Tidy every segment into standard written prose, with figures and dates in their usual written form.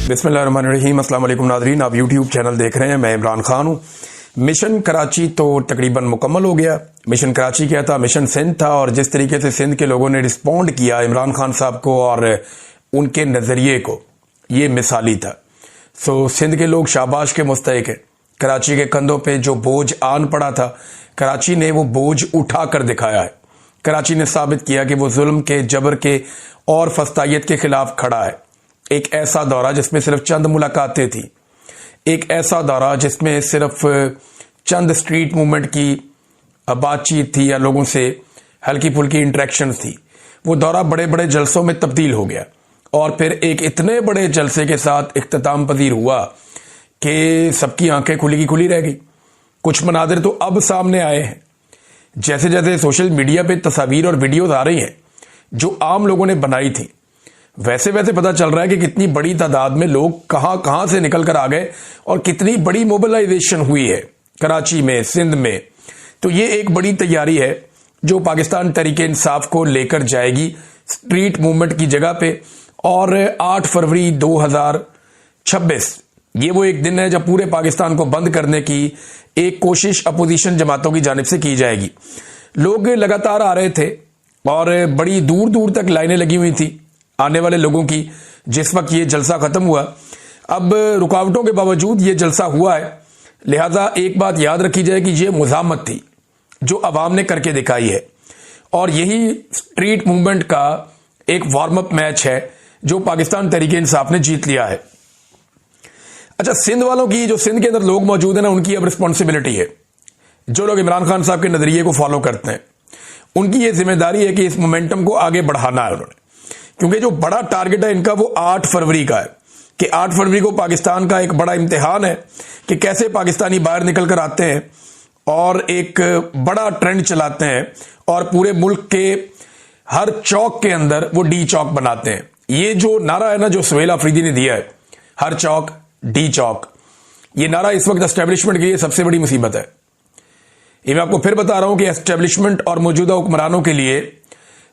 बिस्मिल्लाहिर्रहमानिर्रहीम। अस्सलाम वालेकुम नाज़रीन, आप यूट्यूब चैनल देख रहे हैं। मैं इमरान खान हूँ। मिशन कराची तो तकरीबन मुकम्मल हो गया। मिशन कराची क्या था, मिशन सिंध था। और जिस तरीके से सिंध के लोगों ने रिस्पॉन्ड किया इमरान खान साहब को और उनके नज़रिए को, ये मिसाली था। सो सिंध के लोग शाबाश के मुस्तहिक हैं। कराची के कंधों पे जो बोझ आन पड़ा था, कराची ने वो बोझ उठा कर दिखाया है। कराची ने साबित किया कि वो जुल्म के, जबर के और फस्तायत के खिलाफ खड़ा है। एक ऐसा दौरा जिसमें सिर्फ चंद मुलाकातें थी, एक ऐसा दौरा जिसमें सिर्फ चंद स्ट्रीट मूवमेंट की बातचीत थी या लोगों से हल्की फुल्की इंटरेक्शन थी, वो दौरा बड़े बड़े जलसों में तब्दील हो गया और फिर एक इतने बड़े जलसे के साथ इख्तिताम पजीर हुआ कि सबकी आंखें खुली की खुली रह गई। कुछ मनाजिर तो अब सामने आए हैं। जैसे जैसे सोशल मीडिया पे तस्वीर और वीडियोज आ रही हैं जो आम लोगों ने बनाई थी, वैसे वैसे पता चल रहा है कि कितनी बड़ी तादाद में लोग कहां कहां से निकल कर आ गए और कितनी बड़ी मोबिलाइजेशन हुई है कराची में, सिंध में। तो ये एक बड़ी तैयारी है जो पाकिस्तान तहरीक इंसाफ को लेकर जाएगी स्ट्रीट मूवमेंट की जगह पे। और 8 फरवरी 2026 ये वो एक दिन है जब पूरे पाकिस्तान को बंद करने की एक कोशिश अपोजिशन जमातों की जानिब से की जाएगी। लोग लगातार आ रहे थे और बड़ी दूर दूर तक लाइनें लगी हुई थी आने वाले लोगों की। जिस वक्त ये जलसा खत्म हुआ, अब रुकावटों के बावजूद ये जलसा हुआ है, लिहाजा एक बात याद रखी जाए कि ये मुजामत थी जो अवाम ने करके दिखाई है और यही स्ट्रीट मूवमेंट का एक वार्म अप मैच है जो पाकिस्तान तहरीक इंसाफ ने जीत लिया है। अच्छा, सिंध वालों की, जो सिंध के अंदर लोग मौजूद हैं ना, उनकी अब रिस्पॉन्सिबिलिटी है। जो लोग इमरान खान साहब के नजरिए को फॉलो करते हैं, उनकी यह जिम्मेदारी है कि इस मोमेंटम को आगे बढ़ाना है उन्होंने। क्योंकि जो बड़ा टारगेट है इनका वो 8 फरवरी का है कि 8 फरवरी को पाकिस्तान का एक बड़ा इम्तिहान है कि कैसे पाकिस्तानी बाहर निकल कर आते हैं और एक बड़ा ट्रेंड चलाते हैं और पूरे मुल्क के हर चौक के अंदर वो डी चौक बनाते हैं। ये जो नारा है ना जो सुहेल अफरीदी ने दिया है, हर चौक डी चौक, ये नारा इस वक्त एस्टेब्लिशमेंट के लिए सबसे बड़ी मुसीबत है। ये मैं आपको फिर बता रहा हूं कि एस्टेब्लिशमेंट और मौजूदा हुक्मरानों के लिए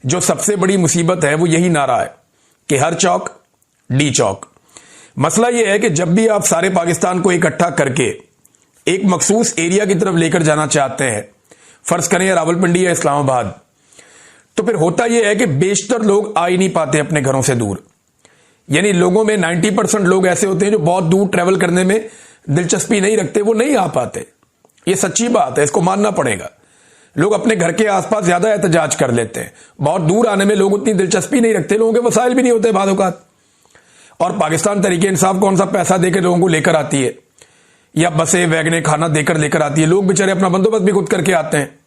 जो सबसे बड़ी मुसीबत है वो यही नारा है कि हर चौक डी चौक। मसला यह है कि जब भी आप सारे पाकिस्तान को इकट्ठा करके एक मखसूस एरिया की तरफ लेकर जाना चाहते हैं, फर्ज करें रावलपिंडी या इस्लामाबाद, तो फिर होता यह है कि बेशतर लोग आ ही नहीं पाते अपने घरों से दूर। यानी लोगों में 90% लोग ऐसे होते हैं जो बहुत दूर ट्रेवल करने में दिलचस्पी नहीं रखते, वो नहीं आ पाते। ये सच्ची बात है, इसको मानना पड़ेगा। लोग अपने घर के आसपास ज्यादा एहतजाज कर लेते हैं, बहुत दूर आने में लोग उतनी दिलचस्पी नहीं रखते, लोगों के वसाइल भी नहीं होते बाद औकात। और पाकिस्तान तहरीक इंसाफ कौन सा पैसा देकर लोगों को लेकर आती है या बसें वैगने खाना देकर लेकर आती है। लोग बेचारे अपना बंदोबस्त भी खुद करके आते हैं।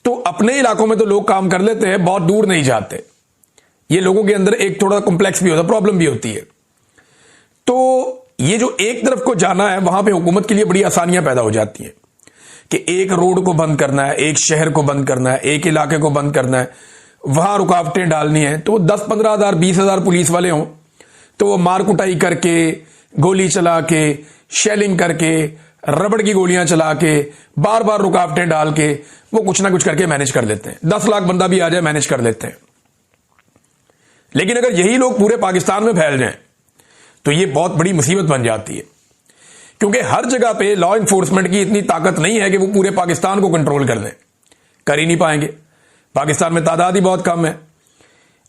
तो अपने इलाकों में तो लोग काम कर लेते हैं, बहुत दूर नहीं जाते। ये लोगों के अंदर एक थोड़ा कॉम्प्लेक्स भी होता है, प्रॉब्लम भी होती है। तो ये जो एक तरफ को जाना है, वहां पर हुकूमत के लिए बड़ी आसानियां पैदा हो जाती हैं कि एक रोड को बंद करना है, एक शहर को बंद करना है, एक इलाके को बंद करना है, वहां रुकावटें डालनी है। तो 10-15 हजार 20 हजार पुलिस वाले हों तो वो मार कुटाई करके, गोली चला के, शेलिंग करके, रबड़ की गोलियां चला के, बार बार रुकावटें डाल के वो कुछ ना कुछ करके मैनेज कर लेते हैं। 10 लाख बंदा भी आ जाए मैनेज कर लेते हैं। लेकिन अगर यही लोग पूरे पाकिस्तान में फैल जाएं तो ये बहुत बड़ी मुसीबत बन जाती है। क्योंकि हर जगह पे लॉ इन्फोर्समेंट की इतनी ताकत नहीं है कि वो पूरे पाकिस्तान को कंट्रोल कर लें, कर ही नहीं पाएंगे। पाकिस्तान में तादाद ही बहुत कम है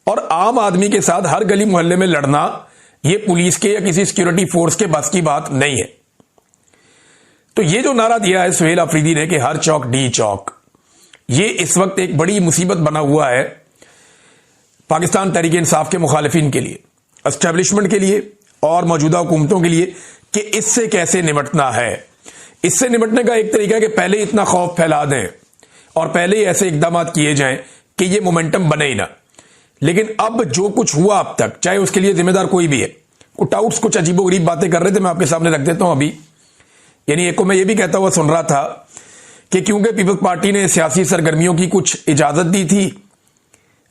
और आम आदमी के साथ हर गली मोहल्ले में लड़ना ये पुलिस के या किसी सिक्योरिटी फोर्स के बस की बात नहीं है। तो ये जो नारा दिया है सुहेल अफरीदी ने कि हर चौक डी चौक, ये इस वक्त एक बड़ी मुसीबत बना हुआ है पाकिस्तान तहरीक इंसाफ के मुखालिफिन के लिए, एस्टेब्लिशमेंट के लिए और मौजूदा हुकूमतों के लिए कि इससे कैसे निपटना है। इससे निपटने का एक तरीका है कि पहले इतना खौफ फैला दें और पहले ही ऐसे इकदाम किए जाएं कि ये मोमेंटम बने ही ना। लेकिन अब जो कुछ हुआ अब तक, चाहे उसके लिए जिम्मेदार कोई भी है, कुछ आउट्स कुछ अजीबोगरीब बातें कर रहे थे, मैं आपके सामने रख देता हूं अभी। यानी एक को मैं ये भी कहता हुआ सुन रहा था कि क्योंकि पीपल्स पार्टी ने सियासी सरगर्मियों की कुछ इजाजत दी थी,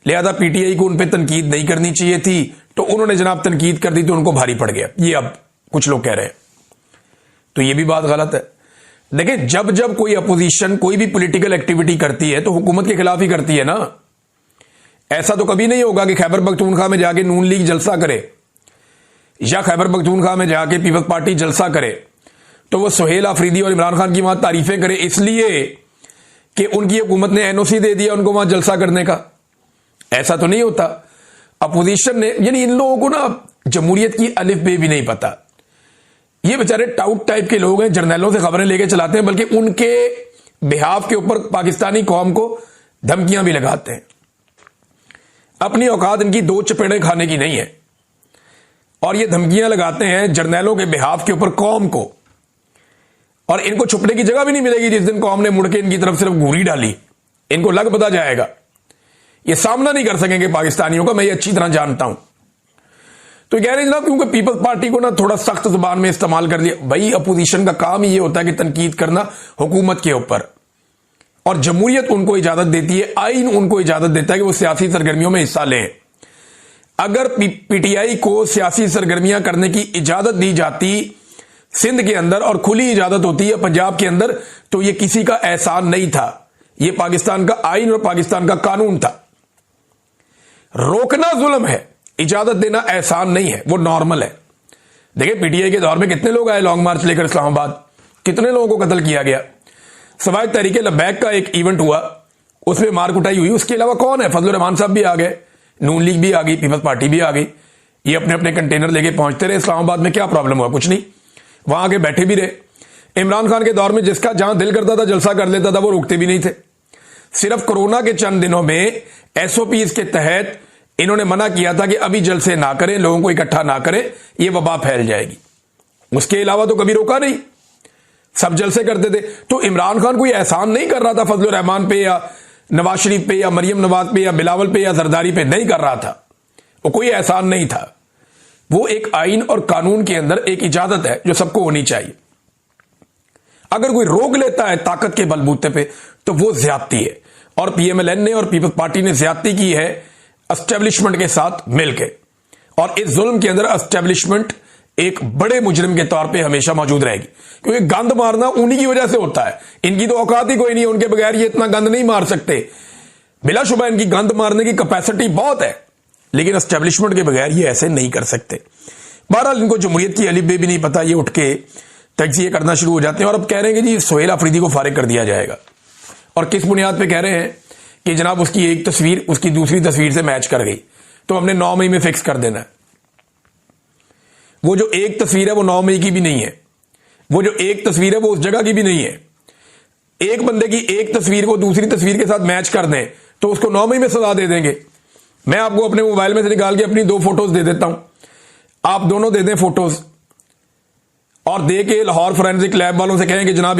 लिहाजा पीटीआई को उन पर तनकीद नहीं करनी चाहिए थी, तो उन्होंने जनाब तनकीद कर दी तो उनको भारी पड़ गया। ये अब कुछ लोग कह रहे हैं, तो ये भी बात गलत है। देखिए, जब जब कोई अपोजिशन कोई भी पॉलिटिकल एक्टिविटी करती है तो हुकूमत के खिलाफ ही करती है ना। ऐसा तो कभी नहीं होगा कि खैबर पख्तूनख्वा में जाके नून लीग जलसा करे या खैबर पख्तूनख्वा में जाके पीपल्स पार्टी जलसा करे तो वो सुहेल आफरीदी और इमरान खान की वहां तारीफें करे इसलिए कि उनकी हुकूमत ने एनओसी दे दिया उनको वहां जलसा करने का? ऐसा तो नहीं होता। अपोजिशन ने, यानी इन लोगों को ना जमहूरियत की अलिफ बे भी नहीं पता। ये बेचारे टाउट टाइप के लोग हैं, जर्नलों से खबरें लेके चलाते हैं, बल्कि उनके बिहाफ के ऊपर पाकिस्तानी कौम को धमकियां भी लगाते हैं। अपनी औकात इनकी दो चपेड़े खाने की नहीं है और ये धमकियां लगाते हैं जर्नलों के बिहाफ के ऊपर कौम को, और इनको छुपने की जगह भी नहीं मिलेगी। जिस दिन कौम ने मुड़ के इनकी तरफ सिर्फ घूरी डाली, इनको लग पता जाएगा, ये सामना नहीं कर सकेंगे पाकिस्तानियों का, मैं ये अच्छी तरह जानता हूं। तो कह रहे हैं जनाब, क्योंकि पीपल्स पार्टी को ना थोड़ा सख्त जुबान में इस्तेमाल कर दिया। भाई अपोजिशन का काम ही ये होता है कि तनकीद करना हुकूमत के ऊपर, और जमहूरियत उनको इजाजत देती है, आइन उनको इजाजत देता है कि वो सियासी सरगर्मियों में हिस्सा लें। अगर पीटीआई को सियासी सरगर्मियां करने की इजाजत दी जाती सिंध के अंदर और खुली इजाजत होती है पंजाब के अंदर, तो ये किसी का एहसान नहीं था, ये पाकिस्तान का आइन और पाकिस्तान का कानून था। रोकना जुल्म है, इजाजत देना एहसान नहीं है, वो नॉर्मल है। देखिए पीटीआई के दौर में कितने लोग आए लॉन्ग मार्च लेकर इस्लामाबाद, कितने लोगों को कत्ल किया गया। सवाए तहरीके लब्बैक का एक इवेंट हुआ, उसमें मार कुटाई हुई, उसके अलावा कौन है? फजलुर रहमान साहब भी आ गए, नून लीग भी आ गई, पीपल्स पार्टी भी आ गई। ये अपने अपने कंटेनर लेके पहुंचते रहे इस्लामाबाद में, क्या प्रॉब्लम हुआ? कुछ नहीं, वहां आके बैठे भी रहे। इमरान खान के दौर में जिसका जहां दिल करता था जलसा कर लेता था, वो रुकते भी नहीं थे। सिर्फ कोरोना के चंद दिनों में एसओपीज के तहत इन्होंने मना किया था कि अभी जलसे ना करें, लोगों को इकट्ठा ना करें, ये वबा फैल जाएगी। उसके अलावा तो कभी रोका नहीं, सब जलसे करते थे। तो इमरान खान कोई एहसान नहीं कर रहा था फजलुर रहमान पे या नवाज शरीफ पे या मरियम नवाज पे या बिलावल पे या जरदारी पे, नहीं कर रहा था। वो कोई एहसान नहीं था, वो एक आइन और कानून के अंदर एक इजाजत है जो सबको होनी चाहिए। अगर कोई रोक लेता है ताकत के बलबूते पे तो वो ज्यादती है, और पीएमएलएन ने और पीपल्स पार्टी ने ज्यादती की है एस्टेब्लिशमेंट के साथ मिलकर। और इस जुल्म के अंदर एस्टेब्लिशमेंट एक बड़े मुजरिम के तौर पे हमेशा मौजूद रहेगी, क्योंकि गंद मारना उन्हीं की वजह से होता है। इनकी तो औकात ही कोई नहीं है, उनके बगैर ये इतना गंद नहीं मार सकते। बिलाशुबा इनकी गंद मारने की कैपेसिटी बहुत है, लेकिन एस्टेब्लिशमेंट के बगैर ये ऐसे नहीं कर सकते। बहरहाल इनको जमहूरियत की अलिफ बे भी नहीं पता, ये उठ के तजिए करना शुरू हो जाते हैं और अब कह रहे हैं कि जी सुहेल आफरीदी को फारिग कर दिया जाएगा। और किस बुनियाद पे कह रहे हैं कि जनाब उसकी एक तस्वीर उसकी दूसरी तस्वीर से मैच कर गई, तो हमने 9 मई में फिक्स कर देना है। वो जो एक तस्वीर है वो 9 मई की भी नहीं है, वो जो एक तस्वीर है वो उस जगह की भी नहीं है। एक बंदे की एक तस्वीर को दूसरी तस्वीर के साथ मैच कर दें तो उसको 9 मई में सजा दे देंगे। मैं आपको अपने मोबाइल में से निकाल के अपनी 2 फोटोज दे देता हूं, आप दोनों दे दें फोटोज, और दे के लाहौर फोरेंसिक लैब वालों से कहें कि जनाब